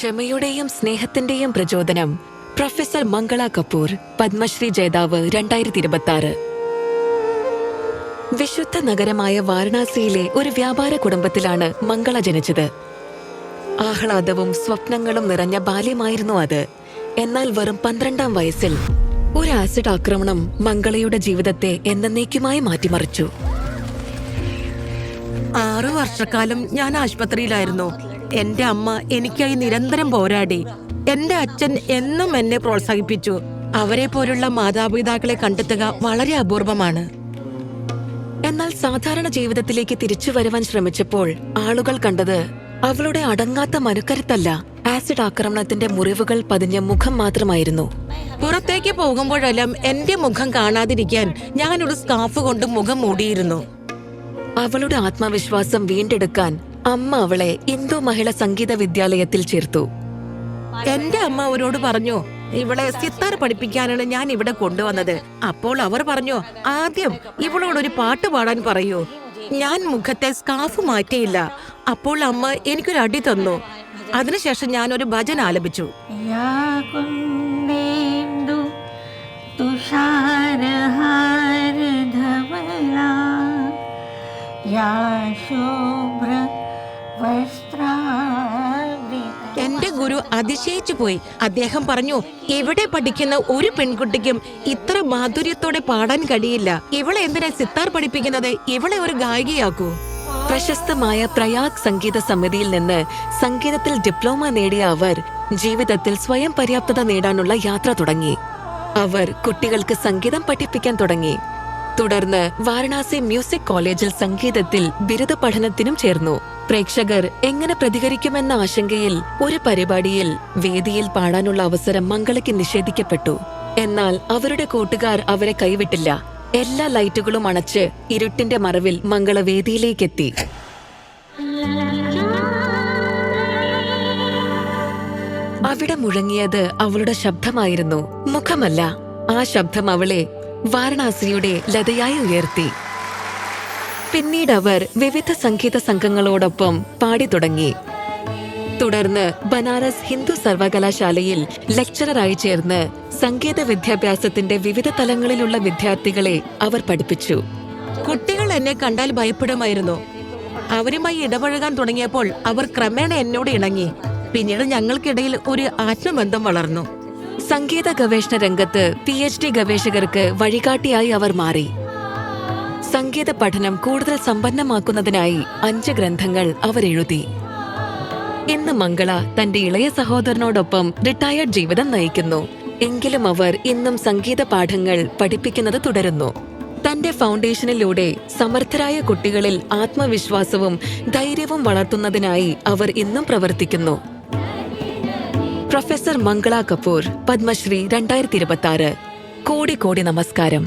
ക്ഷമയുടെയും സ്നേഹത്തിന്റെയും പ്രചോദനം. പ്രൊഫസർ മംഗള കപൂർ, പത്മശ്രീ ജേതാവ് 2026. വിശുദ്ധ നഗരമായ വാരണാസിയിലെ ഒരു വ്യാപാര കുടുംബത്തിലാണ് മംഗള ജനിച്ചത്. ആഹ്ലാദവും സ്വപ്നങ്ങളും നിറഞ്ഞ ബാല്യമായിരുന്നു അത്. എന്നാൽ വെറും 12-ാം വയസ്സിൽ ഒരു ആസിഡ് ആക്രമണം മംഗളയുടെ ജീവിതത്തെ എന്നേക്കുമായി മാറ്റിമറിച്ചു. 6 വർഷക്കാലം ഞാൻ ആശുപത്രിയിലായിരുന്നു. എന്റെ അമ്മ എനിക്കായി നിരന്തരം പോരാടി. എന്റെ അച്ഛൻ എന്നും എന്നെ പ്രോത്സാഹിപ്പിച്ചു. അവരെ പോലുള്ള മാതാപിതാക്കളെ കണ്ടെത്തുക വളരെ അപൂർവമാണ്. എന്നാൽ സാധാരണ ജീവിതത്തിലേക്ക് തിരിച്ചു വരുവാൻ ശ്രമിച്ചപ്പോൾ ആളുകൾ കണ്ടത് അവളുടെ അടങ്ങാത്ത മനക്കരുത്തല്ല, ആസിഡ് ആക്രമണത്തിന്റെ മുറിവുകൾ പതിഞ്ഞ മുഖം മാത്രമായിരുന്നു. പുറത്തേക്ക് പോകുമ്പോഴെല്ലാം എന്റെ മുഖം കാണാതിരിക്കാൻ ഞാനൊരു സ്കാർഫ് കൊണ്ട് മുഖം മൂടിയിരുന്നു. അവളുടെ ആത്മവിശ്വാസം വീണ്ടെടുക്കാൻ അമ്മ അവളെ ഹിന്ദു മഹിളാ സംഗീത വിദ്യാലയത്തിൽ ചേർത്തു. എന്റെ അമ്മ അവരോട് പറഞ്ഞു, ഇവളെ സിത്താർ പഠിപ്പിക്കാനാണ് ഞാൻ ഇവിടെ കൊണ്ടുവന്നത്. അപ്പോൾ അവർ പറഞ്ഞു, ആദ്യം ഇവളോടൊരു പാട്ട് പാടാൻ പറയൂ. ഞാൻ മുഖത്തെ സ്കാർഫ് മാറ്റിയില്ല. അപ്പോൾ അമ്മ എനിക്കൊരു അടി തന്നു. അതിനുശേഷം ഞാൻ ഒരു ഭജൻ ആലപിച്ചു. എന്റെ ഗുരു അതിശയിച്ചു പോയി. അദ്ദേഹം പറഞ്ഞു, ഇവിടെ പഠിക്കുന്ന ഒരു പെൺകുട്ടിക്കും ഇത്ര മാധുര്യത്തോടെ പാടാൻ കഴിയില്ല. ഇവളെ എന്തിനാ സിത്താർ പഠിപ്പിക്കുന്നത്? ഇവളെ ഒരു ഗായികയാക്കൂ. പ്രശസ്തമായ പ്രയാഗ് സംഗീത സമിതിയിൽ നിന്ന് സംഗീതത്തിൽ ഡിപ്ലോമ നേടിയ അവർ ജീവിതത്തിൽ സ്വയം പര്യാപ്തത നേടാനുള്ള യാത്ര തുടങ്ങി. അവർ കുട്ടികൾക്ക് സംഗീതം പഠിപ്പിക്കാൻ തുടങ്ങി. തുടർന്ന് വാരണാസി മ്യൂസിക് കോളേജിൽ സംഗീതത്തിൽ ബിരുദ പഠനത്തിനും ചേർന്നു. പ്രേക്ഷകർ എങ്ങനെ പ്രതികരിക്കുമെന്ന ആശങ്കയിൽ ഒരു പരിപാടിയിൽ വേദിയിൽ പാടാനുള്ള അവസരം മംഗളയ്ക്ക് നിഷേധിക്കപ്പെട്ടു. എന്നാൽ അവരുടെ കൂട്ടുകാർ അവരെ കൈവിട്ടില്ല. എല്ലാ ലൈറ്റുകളും അണച്ച് ഇരുട്ടിന്റെ മറവിൽ മംഗള വേദിയിലേക്കെത്തി. അവിടെ മുഴങ്ങിയത് അവളുടെ ശബ്ദമായിരുന്നു, മുഖമല്ല. ആ ശബ്ദം അവളെ വാരണാസിയുടെ ലതയായി ഉയർത്തി. പിന്നീട് അവർ വിവിധ സംഗീത സംഘങ്ങളോടൊപ്പം പാടി തുടങ്ങി. തുടർന്ന് ബനാറസ് ഹിന്ദു സർവകലാശാലയിൽ ലെക്ചററായി ചേർന്ന് സംഗീത വിദ്യാഭ്യാസത്തിന്റെ വിവിധ തലങ്ങളിലുള്ള വിദ്യാർത്ഥികളെ അവർ പഠിപ്പിച്ചു. കുട്ടികൾ എന്നെ കണ്ടാൽ ഭയപ്പെടുമായിരുന്നു. അവരുമായി ഇടപഴകാൻ തുടങ്ങിയപ്പോൾ അവർ ക്രമേണ എന്നോട് ഇണങ്ങി. പിന്നീട് ഞങ്ങൾക്കിടയിൽ ഒരു ആത്മബന്ധം വളർന്നു. സംഗീത ഗവേഷണ രംഗത്ത് PhD ഗവേഷകർക്ക് വഴികാട്ടിയായി അവർ മാറി. സംഗീത പഠനം കൂടുതൽ സമ്പന്നമാക്കുന്നതിനായി 5 ഗ്രന്ഥങ്ങൾ അവർ എഴുതി. ഇന്ന് മംഗള തന്റെ ഇളയ സഹോദരനോടൊപ്പം റിട്ടയർഡ് ജീവിതം നയിക്കുന്നു. എങ്കിലും അവർ ഇന്നും സംഗീത പാഠങ്ങൾ പഠിപ്പിക്കുന്നത് തുടരുന്നു. തന്റെ ഫൗണ്ടേഷനിലൂടെ സമർത്ഥരായ കുട്ടികളിൽ ആത്മവിശ്വാസവും ധൈര്യവും വളർത്തുന്നതിനായി അവർ ഇന്നും പ്രവർത്തിക്കുന്നു. പ്രൊഫസർ മംഗള കപൂർ, പത്മശ്രീ 2026. കോടി നമസ്കാരം.